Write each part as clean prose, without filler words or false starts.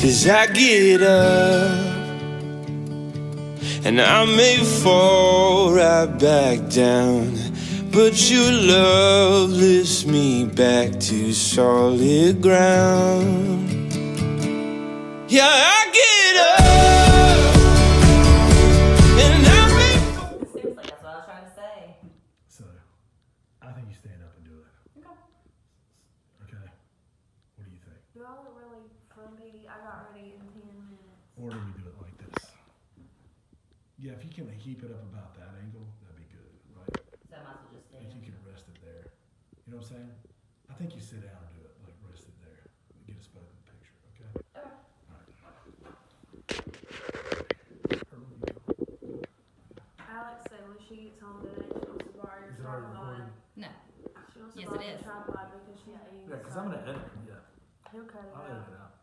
'Cause I get up and I may fall right back down, but your love lifts me back to solid ground. Yeah, I get up and I may fall. Seriously, that's what I was trying to say. So, I think you stand up and do it. Okay. Okay? What do you think? Do I look really frumpy? I got ready in 10 minutes. Or do we do it like this? Yeah, if you can keep it up about that angle, that'd be good, right? So I might as well just If you stand. can rest it there. You know what I'm saying? I think you sit down and do it, like rest it there. Get us both in the picture, okay? Okay. Alex said when she gets home today, she wants to borrow your Is it already tripod. recording? No. She wants to Yes, borrow it your is. tripod because she's eating. Yeah, because I'm going to edit it, yeah. He'll cut it I'll out. edit it out.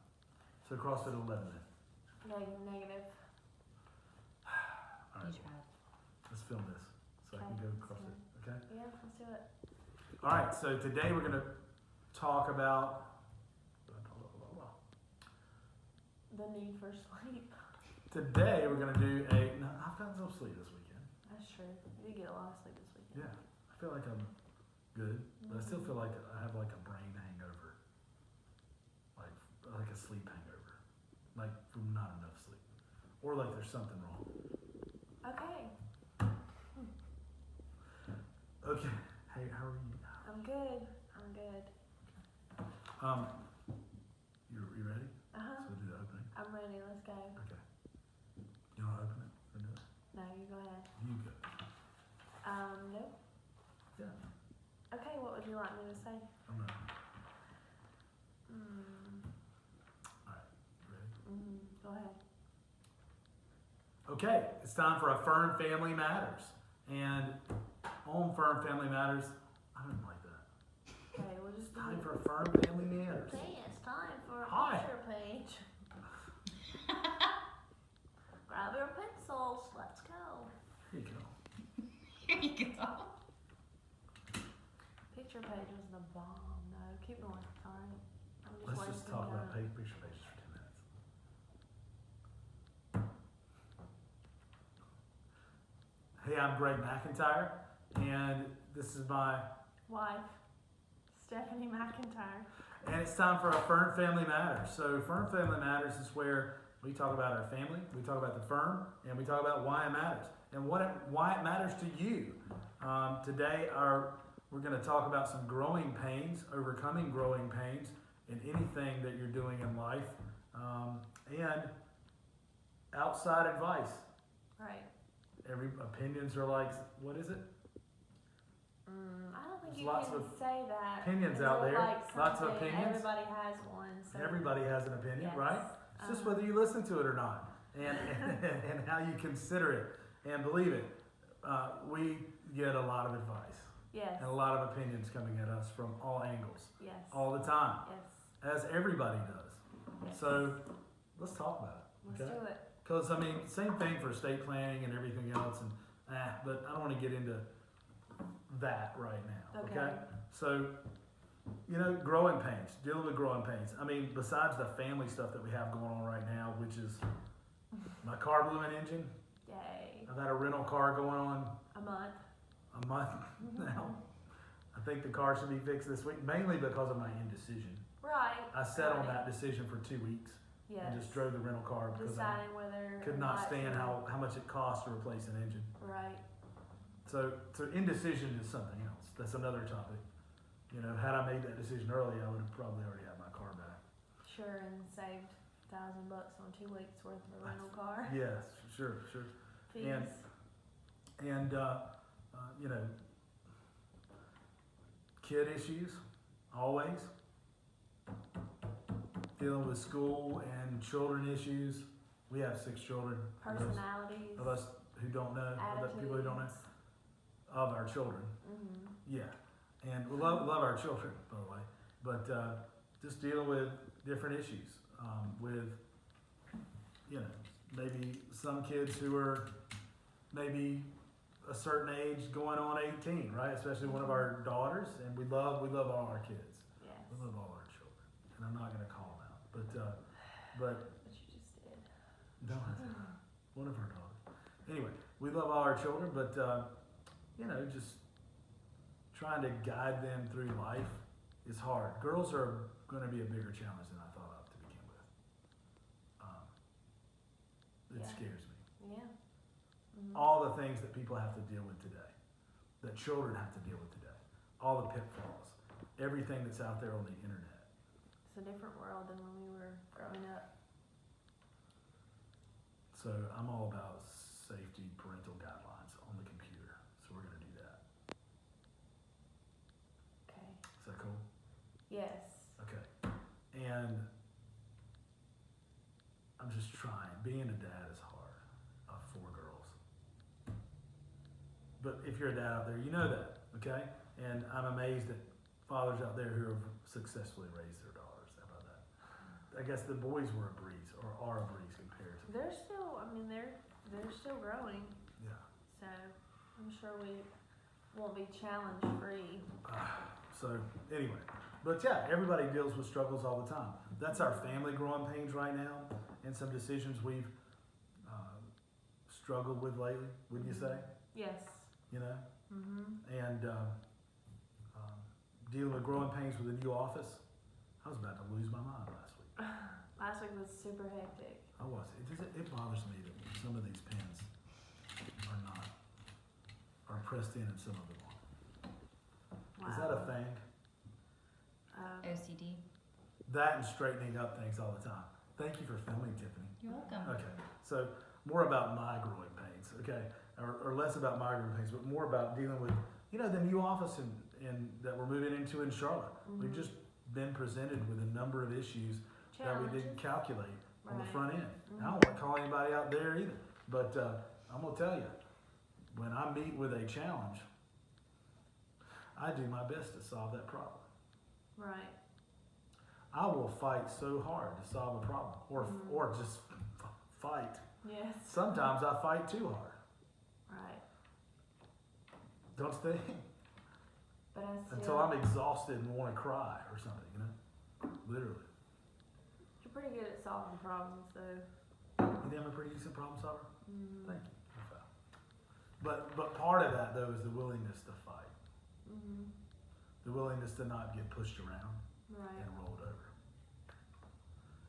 So CrossFit 11 then. Negative. All You right, tried. let's film this so I can go CrossFit, okay? Yeah, let's do it. All right, so today we're going to talk about The need for sleep. today we're going to do a, no, I've gotten some sleep this weekend. That's true. You get a lot of sleep this weekend. Yeah, I feel like I'm good, but I still feel like I have like a brain hangover, like a sleep hangover, like from not enough sleep, or like there's something wrong. Okay. Okay, hey, how are you? I'm good. I'm good. You ready? Uh-huh. So we'll do the opening. I'm ready. Let's go. Okay. You want to open it or do it? No, you go ahead. You go. Nope. Yeah. Okay, what would you like me to say? I'm not. Hmm. All right. You ready? Go ahead. Okay, it's time for a Firm Family Matters. And on Firm Family Matters, I don't like that. Okay, we'll just do Time it. for a Firm Family Matters. Okay, it's time for a Hi. picture page. Grab your pencils. Let's go. Here you go. Here you go. Picture page was the bomb. No, keep going. Sorry. I'm just Let's wasting just talk about time. picture pages for 2 minutes. Hey, I'm Greg McIntyre, and this is my, Wife, Stephanie McIntyre. and it's time for a Firm Family Matters. So Firm Family Matters is where we talk about our family, we talk about the firm, and we talk about why it matters, and why it matters to you. Today, we're going to talk about some growing pains, overcoming growing pains in anything that you're doing in life, and outside advice. Right. Every opinions are like, what is it? I don't think There's you lots can of say that. opinions until, out there. like, Lots of something- opinions. Everybody has one. So. Everybody has an opinion, Yes. right? It's just whether you listen to it or not, and how you consider it and believe it. We get a lot of advice Yes. and a lot of opinions coming at us from all angles, Yes. all the time, Yes. as everybody does. Yes. So let's talk about it, Let's okay? do it. Because I mean, same thing for estate planning and everything else, and but I don't want to get into that right now. Okay. So, growing pains, dealing with growing pains. I mean, besides the family stuff that we have going on right now, which is my car blew an engine. Yay. I've had a rental car going on A month. a month now. I think the car should be fixed this week, mainly because of my indecision. Right. I sat on right. that decision for 2 weeks Yes. and just drove the rental car because I Deciding whether. could or not not stand to- how much it costs to replace an engine. Right. So indecision is something else. That's another topic. Had I made that decision early, I would have probably already had my car back. Sure, and saved $1,000 on 2 weeks worth of a rental car. Yes, sure. Fees. And kid issues, always. Dealing with school and children issues. We have 6 children. Personalities. Of us who don't know, of the people who don't know, Attitudes. of our children. Mm-hmm. Yeah, and we love our children, by the way, but just dealing with different issues with, maybe some kids who are maybe a certain age going on 18, right? Especially one of our daughters, and we love all our kids. Yes. We love all our children, and I'm not going to call them out, but But But you just did. no, one of our daughters. Anyway, we love all our children, but just trying to guide them through life is hard. Girls are going to be a bigger challenge than I thought of to begin with. It Yeah. scares me. Yeah. Mhm. All the things that people have to deal with today, that children have to deal with today, all the pitfalls, everything that's out there on the internet. It's a different world than when we were growing up. So I'm all about safety, parental guidelines on the computer. So we're going to do that. Okay. Is that cool? Yes. Okay. And I'm just trying. Being a dad is hard. I have 4 girls. But if you're a dad out there, you know that, okay? And I'm amazed at fathers out there who have successfully raised their daughters. How about that? I guess the boys were a breeze, or are a breeze compared to. They're still, they're still growing, Yeah. so I'm sure we won't be challenge free. So anyway, but yeah, everybody deals with struggles all the time. That's our family growing pains right now, and some decisions we've struggled with lately. Wouldn't you say? Yes. You know, Mhm. and dealing with growing pains with a new office. I was about to lose my mind last week. Last week was super hectic. I was. It bothers me that some of these pens are pressed in and some of them aren't. Wow. Is that a thing? OCD. That and straightening up things all the time. Thank you for filming, Tiffany. You're welcome. Okay, so more about my growing pains, okay, or less about my growing pains, but more about dealing with, the new office in that we're moving into in Charlotte. We've just been presented with a number of issues that we didn't calculate on the front end. I don't want to call anybody out there either, but I'm gonna tell you, when I meet with a challenge, I do my best to solve that problem. Right. I will fight so hard to solve a problem, or just fight. Yes. Sometimes I fight too hard. Right. Don't you think? But I still. Until I'm exhausted and want to cry or something, literally. You're pretty good at solving problems, though. You think I'm a pretty decent problem solver? Thank you. Okay. But part of that though is the willingness to fight, the willingness to not get pushed around Right. and rolled over.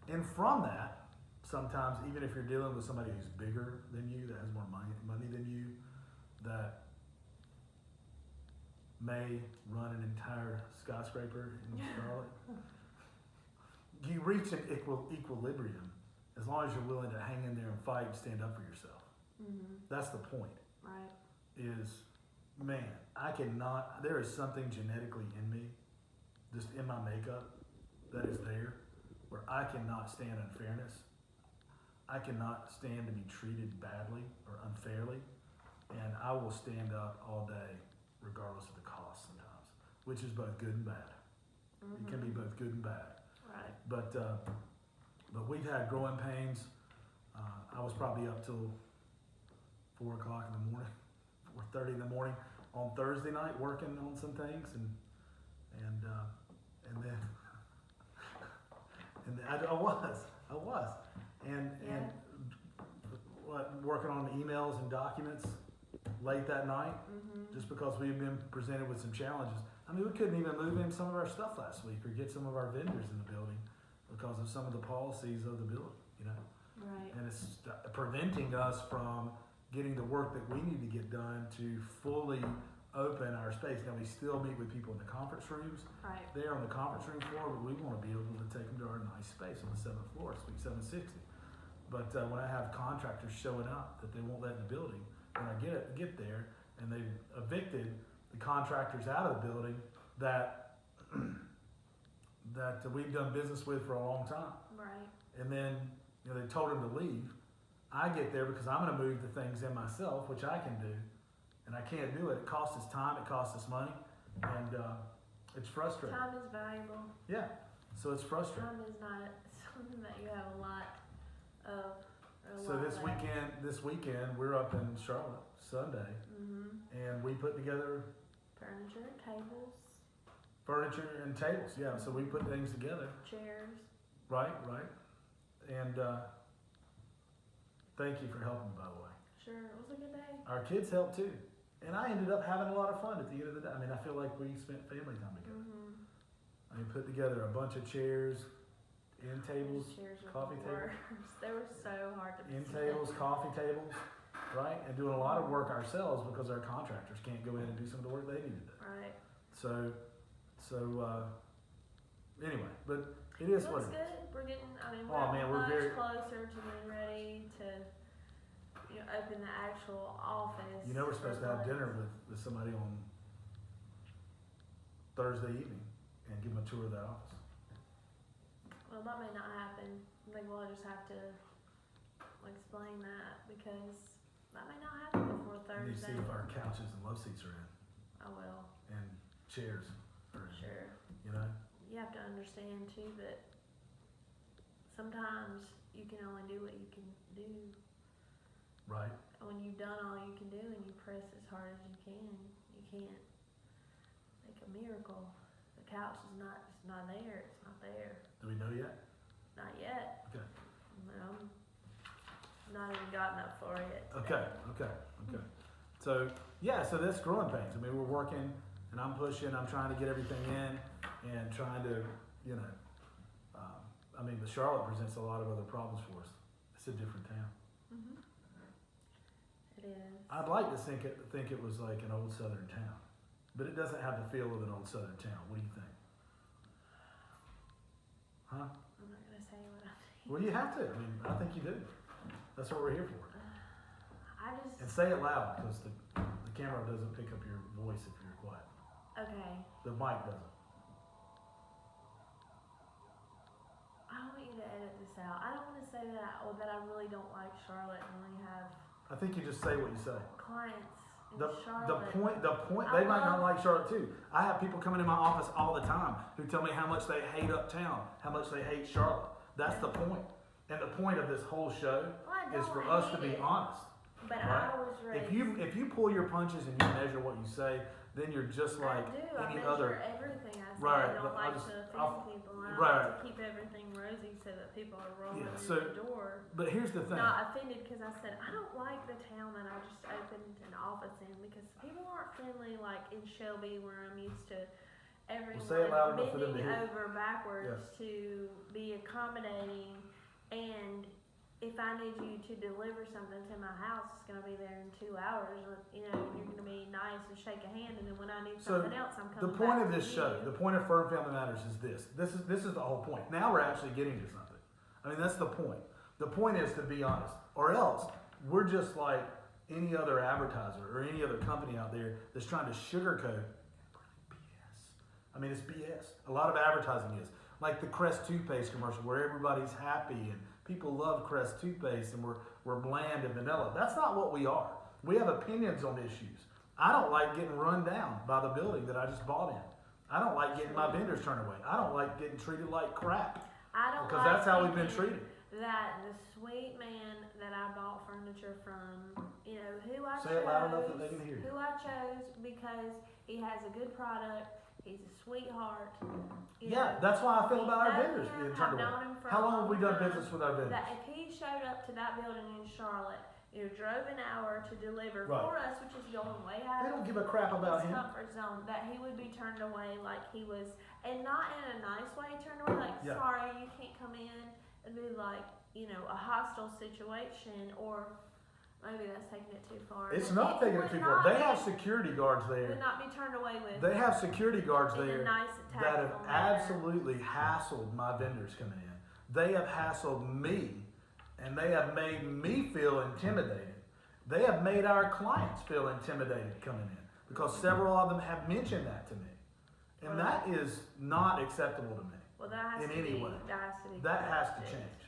And from that, sometimes even if you're dealing with somebody who's bigger than you, that has more money than you, that may run an entire skyscraper in Charlotte, you reach an equilibrium as long as you're willing to hang in there and fight and stand up for yourself. That's the point. Right. Is, man, there is something genetically in me, just in my makeup, that is there, where I cannot stand unfairness. I cannot stand to be treated badly or unfairly, and I will stand up all day regardless of the cost sometimes, which is both good and bad. It can be both good and bad. Right. But we've had growing pains. I was probably up till 4 o'clock in the morning, 4:30 in the morning on Thursday night working on some things, and then I was, and working on emails and documents late that night, just because we've been presented with some challenges. I mean, we couldn't even move in some of our stuff last week or get some of our vendors in the building because of some of the policies of the building, Right. and it's preventing us from getting the work that we need to get done to fully open our space. Now, we still meet with people in the conference rooms. Right. They're on the conference room floor, but we want to be able to take them to our nice space on the 7th floor, Suite 760. But when I have contractors showing up that they won't let in the building, when I get there and they've evicted the contractors out of the building that we've done business with for a long time, Right. and then they told them to leave. I get there because I'm going to move the things in myself, which I can do, and I can't do it. It costs us time, it costs us money, and it's frustrating. Time is valuable. Yeah, so it's frustrating. Time is not something that you have a lot of. So this weekend we're up in Charlotte Sunday, and we put together Furniture, tables, furniture and tables. Yeah, so we put things together. chairs. Right, And thank you for helping, by the way. Sure, it was a good day. Our kids helped too. And I ended up having a lot of fun at the end of the day. I mean, I feel like we spent family time together. Mm-hmm. I mean, put together a bunch of chairs, end tables, Those chairs were coffee the tables. worst. They were so hard to end sit. tables, coffee tables, right? And doing a lot of work ourselves because our contractors can't go in and do some of the work they need to do. Right. So anyway, but it is It what looks it is. good. We're getting, I mean, Oh, man, we're much very- closer to being ready to, open the actual office. You know, we're supposed to have for dinner with somebody on Thursday evening and give them a tour of the office. Well, that may not happen. I think we'll just have to explain that because that may not happen before We need to see Thursday. if our couches and love seats are in I will, and chairs are in, sure. you know? You have to understand too that sometimes you can only do what you can do. Right? When you've done all you can do and you press as hard as you can't make a miracle. The couch is not there. It's not there. Do we know yet? Not yet. Okay. No, not even gotten up for it. Okay. So yeah, so that's growing pains. I mean, we're working and I'm pushing, I'm trying to get everything in and trying to, I mean, the Charlotte presents a lot of other problems for us. It's a different town. Mm-hmm. It is. I'd like to think it was like an old southern town, but it doesn't have the feel of an old southern town. What do you think? Huh? I'm not gonna say what I think. Well, you have to. I mean, I think you do. That's what we're here for. And I just say it loud because the camera doesn't pick up your voice if you're quiet. okay. The mic doesn't. I want you to edit this out. I don't want to say that that I really don't like Charlotte and only have I think you just say what you say. clients in The Charlotte. point, I they might not love- like Charlotte too. I have people coming in my office all the time who tell me how much they hate Uptown, how much they hate Charlotte. That's the point. And the point of this whole show Well, I is don't for us to hate be it, honest. But right? I was raised. If you pull your punches and you measure what you say, then you're just like I do. I any measure other. everything I say. Right, I don't but like I'll just- to offend I'll- people. I right. like to keep everything rosy so that people are rolling Yeah, in so- the door. But here's the thing. Not offended because I said I don't like the town that I just opened an office in because people aren't friendly like in Shelby where I'm used to everyone say it loud enough for them to bending hear. over backwards Yes. to be accommodating, and if I need you to deliver something to my house, it's gonna be there in 2 hours. You're gonna be nice and shake a hand, and then when I need So, something else, I'm The coming point back of this to show, you. the point of Firm Family Matters is this. This is the whole point. Now we're actually getting to something. I mean, that's the point. The point is to be honest, or else we're just like any other advertiser or any other company out there that's trying to sugarcoat BS. I mean, it's BS. A lot of advertising is. Like the Crest toothpaste commercial where everybody's happy and people love Crest toothpaste and we're bland and vanilla. That's not what we are. We have opinions on issues. I don't like getting run down by the building that I just bought in. I don't like getting my vendors turned away. I don't like getting treated like crap I don't because like that's how we've been thinking treated. That the sweet man that I bought furniture from, who I Say chose, it loud enough that they can hear you. who I chose because he has a good product, he's a sweetheart. Yeah, that's why I feel about our Know vendors him, being I've turned away. known him for How a long have we long done time. business with our vendors? That if he showed up to that building in Charlotte, drove an hour to deliver Right. for us, which is going way out They of don't give a crap about his him. comfort zone, that he would be turned away like he was, and not in a nice way turned away, like, Yeah. sorry, you can't come in, and be like, a hostile situation, or maybe that's taking it too far. It's But not taking it would too far. not They be- have security guards Would there. not be turned away with. They have security guards in a there nice, that have tactful manner. absolutely hassled my vendors coming in. They have hassled me, and they have made me feel intimidated. They have made our clients feel intimidated coming in because several of them have mentioned that to me. And that is not acceptable to me. Well, that has in to any be, way. that has to be. That has to fixed. change.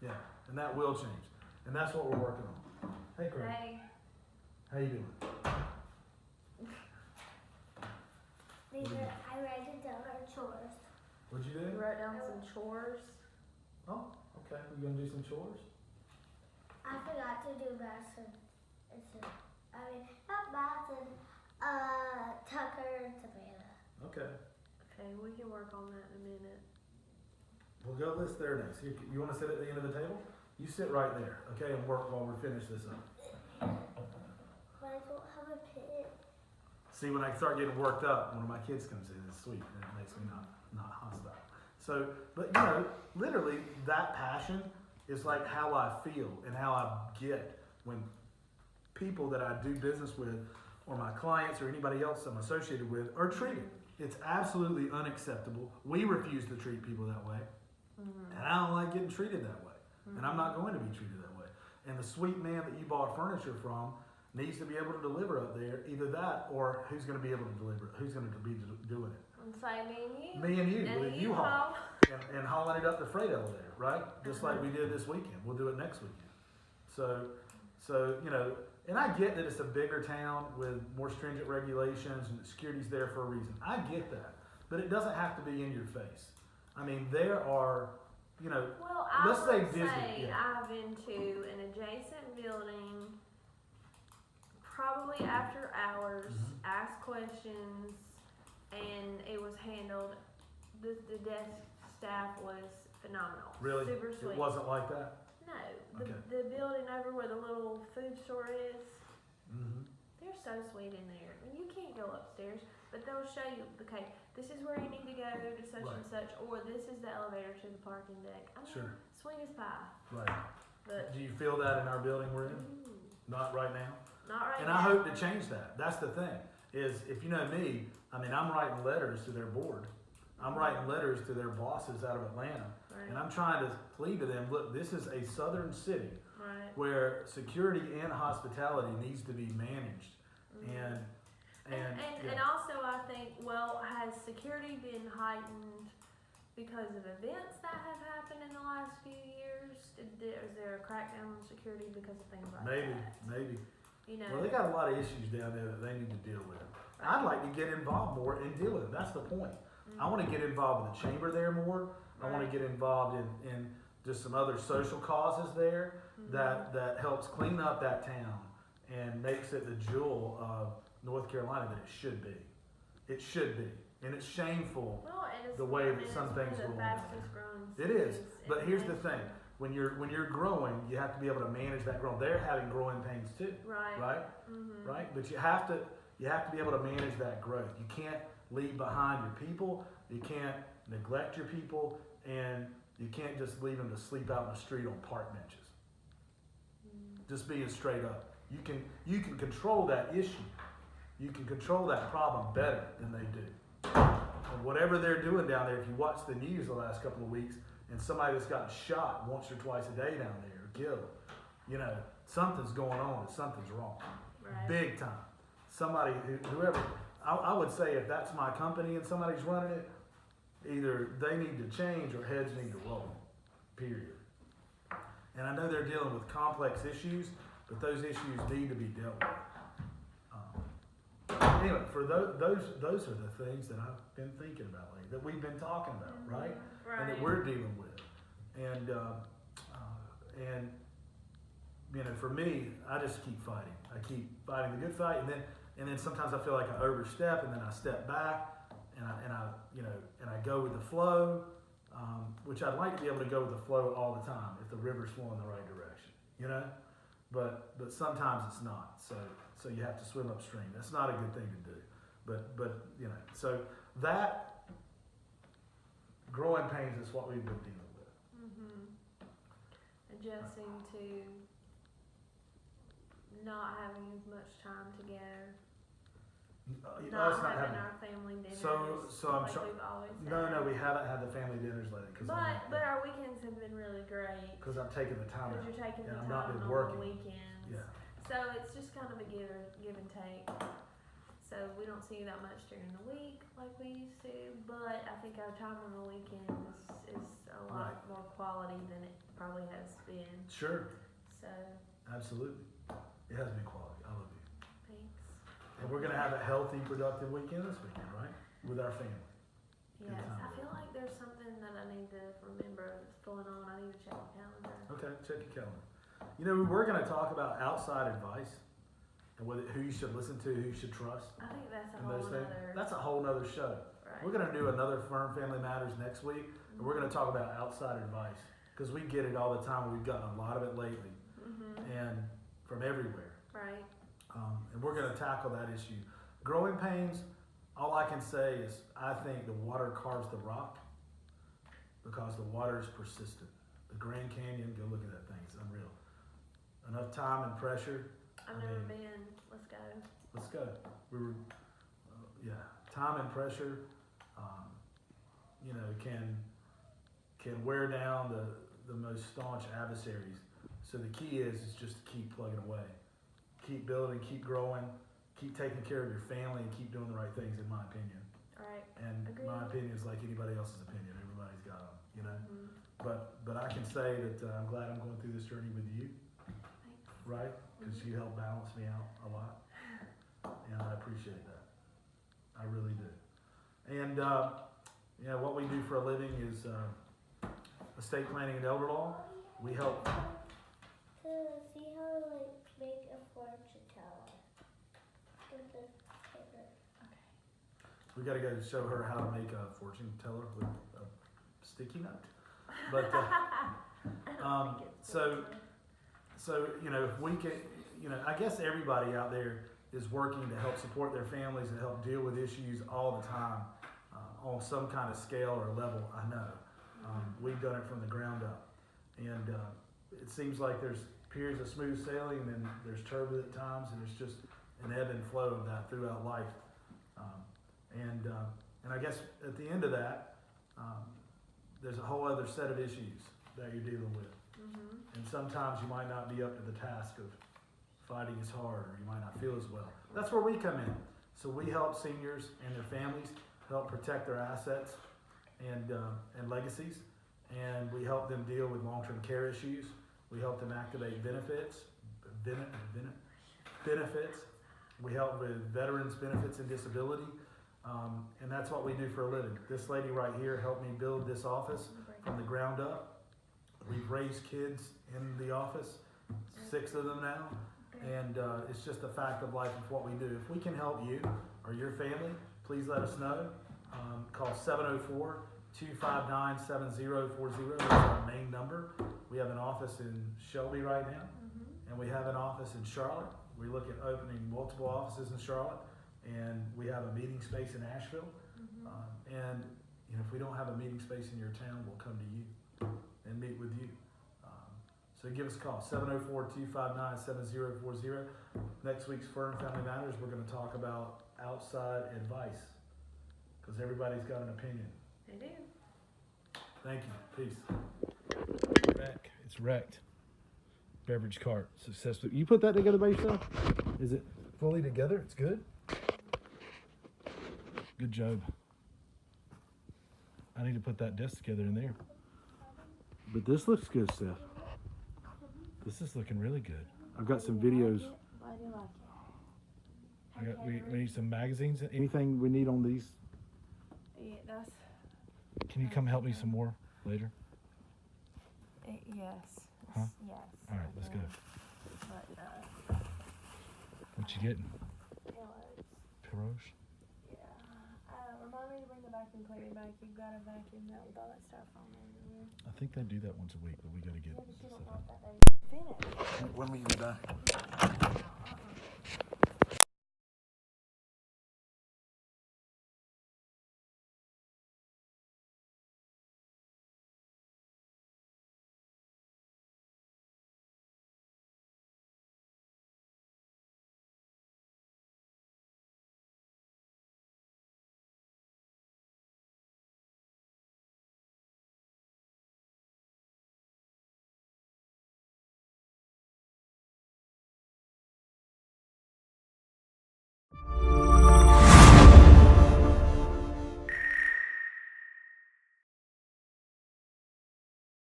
Yeah, and that will change. And that's what we're working on. Hey, Craig. Hey, How you doing? I write down our chores. What'd you you do? wrote down some chores. Oh, okay. You gonna do some chores? I forgot to do Madison. Not Madison. Tucker and Savannah. Okay. Okay, we can work on that in a minute. We'll go list there next. You want to sit at the end of the table? You sit right there, okay, and work while we finish this up. But I don't have a pit. See, when I start getting worked up, one of my kids comes in, it's sweet, and it makes me not hostile. So, but you know, literally, that passion is like how I feel and how I get when people that I do business with, or my clients, or anybody else I'm associated with, are treated. It's absolutely unacceptable. We refuse to treat people that way, and I don't like getting treated that way, and I'm not going to be treated that way. And the sweet man that you bought furniture from needs to be able to deliver up there, either that or who's going to be able to deliver it, who's going to be doing it. And say me and you. Me and you, And with a you U-Haul, haul. and hauling it up the freight elevator, right? Just like we did this weekend. We'll do it next weekend. So you know, and I get that it's a bigger town with more stringent regulations and security's there for a reason. I get that, but it doesn't have to be in your face. I mean, there are, you know, Well, I let's say would Disney, say yeah. I've been to an adjacent building, probably after hours, asked questions, and it was handled. The desk staff was phenomenal. Really, Super sweet. it wasn't like that. No, Okay. the building over where the little food store is, Mm-hmm. they're so sweet in there. And you can't go upstairs, but they'll show you, okay, this is where you need to go to such Right. and such, or this is the elevator to the parking deck. I mean, Sure. sweet as pie. Right. But Do you feel that in our building we're in? Not right now. not right And now. I hope to change that. That's the thing. Is if you know me, I mean, I'm writing letters to their board. I'm writing letters to their bosses out of Atlanta. Right. And I'm trying to plead to them, look, this is a southern city Right. where security and hospitality needs to be managed. And yeah. And also I think, well, has security been heightened because of events that have happened in the last few years? Is there a crackdown on security because of things like maybe, that? maybe. You know, Well, they got a lot of issues down there that they need to deal with. I'd like to get involved more and deal with it. That's the point. I want to get involved with the chamber there more. I want to get involved in just some other social causes there that helps clean up that town and makes it the jewel of North Carolina that it should be. It should be. And it's shameful. well, and it's the way that it's some one things of go the on. fastest growing It is. cities But in here's the the thing. When you're growing, you have to be able to manage that growth. They're having growing pains too. Right. Right? Right? But you have to be able to manage that growth. You can't leave behind your people. You can't neglect your people, and you can't just leave them to sleep out in the street on park benches. Just being straight up. You can control that issue. You can control that problem better than they do. And whatever they're doing down there, if you watch the news the last couple of weeks, and somebody that's gotten shot once or twice a day down there, or killed, you know, something's going on and something's wrong. Right. Big time. Somebody, whoever, I would say if that's my company and somebody's running it, either they need to change or heads need to roll, period. And I know they're dealing with complex issues, but those issues need to be dealt with. Anyway, for those are the things that I've been thinking about lately, that we've been talking about, right? And that we're dealing with. And you know, for me, I just keep fighting. I keep fighting the good fight, and then sometimes I feel like I overstep, and then I step back, and I go with the flow, which I'd like to be able to go with the flow all the time if the river's flowing the right direction, you know. But sometimes it's not. So you have to swim upstream. That's not a good thing to do. But you know, so that growing pains is what we've been dealing with. Adjusting to not having as much time together. Not having our family dinners. So I'm like trying. we've always No, had. we haven't had the family dinners lately But our weekends have been really great. because I'm taking the time Because out. you're taking the and I've not time been on working. the weekends. Yeah. So it's just kind of a give and take. So we don't see that much during the week like we used to, but I think our time on the weekend is a lot more quality than it probably has been. Sure. So Absolutely. It has been quality. I love you. thanks. And we're gonna have a healthy, productive weekend this weekend, right? With our family. Yes, time. I feel like there's something that I need to remember that's going on. I need to check my calendar. Okay, check your calendar. You know, we're gonna talk about outside advice and who you should listen to, who you should trust, I think that's a and whole those things. other. That's a whole nother show. Right. We're gonna do another Firm Family Matters next week, and we're gonna talk about outside advice, because we get it all the time. We've gotten a lot of it lately, and from everywhere. Right. And we're gonna tackle that issue. Growing pains, all I can say is I think the water carves the rock because the water is persistent. The Grand Canyon, go look at that thing, it's unreal. Enough time and pressure. I've never been. Let's go. Let's go. We were, time and pressure, can wear down the most staunch adversaries. So the key is just to keep plugging away, keep building, keep growing, keep taking care of your family, and keep doing the right things. In my opinion, Right. and Agreed. my opinion is like anybody else's opinion. Everybody's got them, But I can say that I'm glad I'm going through this journey with you, Thanks. right? Because you help balance me out a lot, and I appreciate that. I really do. And what we do for a living is estate planning and elder law. We help. To see how to make a fortune teller with this paper. We got to go show her how to make a fortune teller with a sticky note. But so if we can, I guess everybody out there is working to help support their families and help deal with issues all the time on some kind of scale or level. I know we've done it from the ground up, and it seems like there's periods of smooth sailing, and then there's turbulent times, and it's just an ebb and flow of that throughout life. And I guess at the end of that, there's a whole other set of issues that you're dealing with. And sometimes you might not be up to the task of fighting as hard, or you might not feel as well. That's where we come in. So we help seniors and their families help protect their assets and legacies. And we help them deal with long-term care issues. We help them activate benefits. We help with veterans benefits and disability. And that's what we do for a living. This lady right here helped me build this office from the ground up. We've raised kids in the office, 6 of them now. And it's just a fact of life of what we do. If we can help you or your family, please let us know. Call 704-259-7040. That's our main number. We have an office in Shelby right now, and we have an office in Charlotte. We look at opening multiple offices in Charlotte, and we have a meeting space in Asheville. And if we don't have a meeting space in your town, we'll come to you and meet with you. So give us a call, 704-259-7040. Next week's Firm Family Matters, we're going to talk about outside advice, because everybody's got an opinion. They do. Thank you. Peace. Back. It's wrecked. Beverage cart. Successful. You put that together by yourself? Is it fully together? It's good? Good job. I need to put that desk together in there. But this looks good, Stef. This is looking really good. I've got some videos. Why do you like it? We need some magazines. Anything we need on these? Yeah, that's. Can you come help me some more later? Yes. Huh? Yes. All right, let's go. But What you getting? pillows. Pillows? Yeah. Remind me to bring the vacuum cleaner back. You've got a vacuum that with all that stuff on there. I think they do that once a week, but we got to get Yeah, but you stuff don't out. want that baby finished. When will you be back?